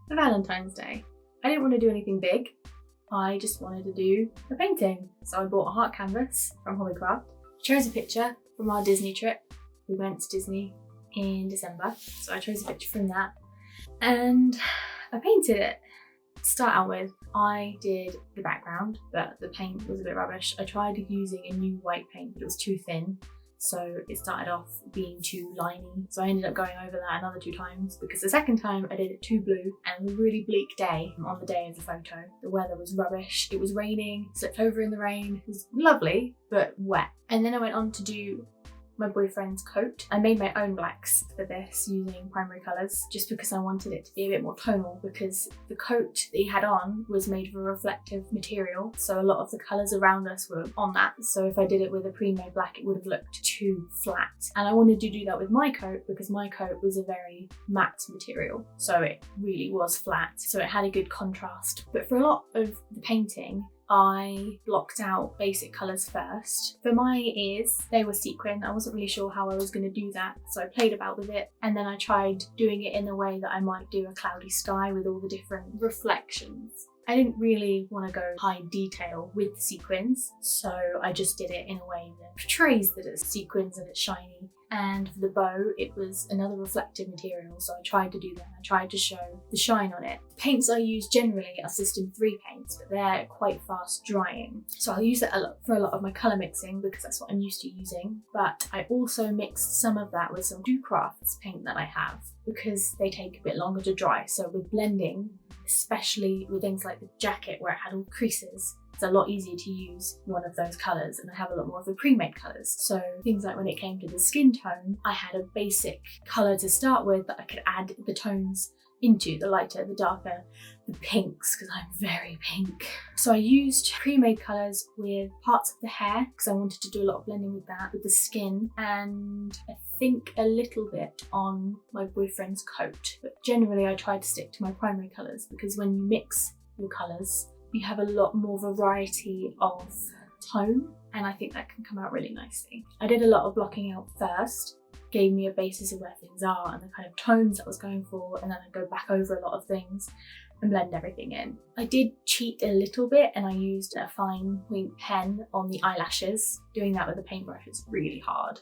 for Valentine's Day. I didn't want to do anything big. I just wanted to do a painting. So I bought a heart canvas from Hobbycraft. Chose a picture from our Disney trip. We went to Disney in December, so I chose a picture from that and I painted it. To start out with, I did the background, but the paint was a bit rubbish. I tried using a new white paint, but it was too thin. So it started off being too liney. So I ended up going over that another 2 times because the second time I did it too blue, and it was a really bleak day on the day of the photo. The weather was rubbish. It was raining, slipped over in the rain. It was lovely, but wet. And then I went on to do my boyfriend's coat. I made my own blacks for this using primary colours just because I wanted it to be a bit more tonal, because the coat that he had on was made of a reflective material, so a lot of the colours around us were on that. So if I did it with a pre-made black, it would have looked too flat. And I wanted to do that with my coat because my coat was a very matte material, so it really was flat, so it had a good contrast. But for a lot of the painting, I blocked out basic colours first. For my ears, they were sequin. I wasn't really sure how I was going to do that, so I played about with it, and then I tried doing it in a way that I might do a cloudy sky with all the different reflections. I didn't really want to go high detail with the sequins, so I just did it in a way that portrays that it's sequins and it's shiny. And for the bow, it was another reflective material, so I tried to do that. I tried to show the shine on it. The paints I use generally are System 3 paints, but they're quite fast drying. So I'll use that a lot for a lot of my colour mixing because that's what I'm used to using. But I also mixed some of that with some Hobbycraft paint that I have because they take a bit longer to dry. So with blending, especially with things like the jacket where it had all creases, it's a lot easier to use one of those colours, and I have a lot more of the pre-made colours. So things like when it came to the skin tone, I had a basic colour to start with that I could add the tones into, the lighter, the darker, the pinks, because I'm very pink. So I used pre-made colours with parts of the hair because I wanted to do a lot of blending with that, with the skin, and I think a little bit on my boyfriend's coat. But generally I tried to stick to my primary colours because when you mix your colours, you have a lot more variety of tone, and I think that can come out really nicely. I did a lot of blocking out first, gave me a basis of where things are and the kind of tones I was going for, and then I go back over a lot of things and blend everything in. I did cheat a little bit and I used a fine point pen on the eyelashes. Doing that with a paintbrush is really hard.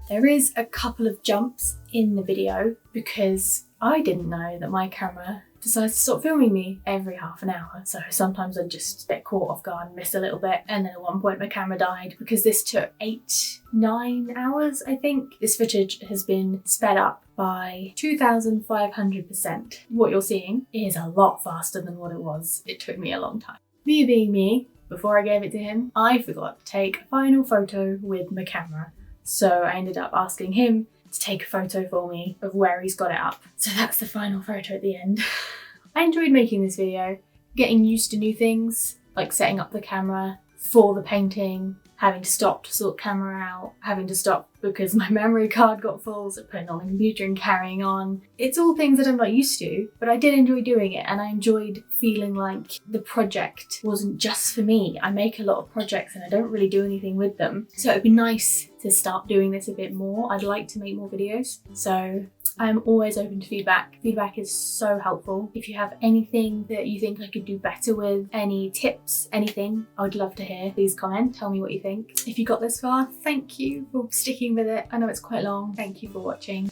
There is a couple of jumps in the video because I didn't know that my camera decides to stop filming me every half an hour. So sometimes I just get caught off guard and miss a little bit. And then at one point my camera died because this took 8-9 hours, I think. This footage has been sped up by 2,500%. What you're seeing is a lot faster than what it was. It took me a long time. Me being me, before I gave it to him, I forgot to take a final photo with my camera. So I ended up asking him to take a photo for me of where he's got it up. So that's the final photo at the end. I enjoyed making this video, getting used to new things, like setting up the camera for the painting, having to stop to sort camera out, having to stop because my memory card got full, so putting on the computer and carrying on. It's all things that I'm not used to, but I did enjoy doing it, and I enjoyed feeling like the project wasn't just for me. I make a lot of projects and I don't really do anything with them. So it'd be nice to start doing this a bit more. I'd like to make more videos. So I'm always open to feedback. Feedback is so helpful. If you have anything that you think I could do better with, any tips, anything, I would love to hear. Please comment, tell me what you think. If you got this far, thank you for sticking with it. I know it's quite long. Thank you for watching.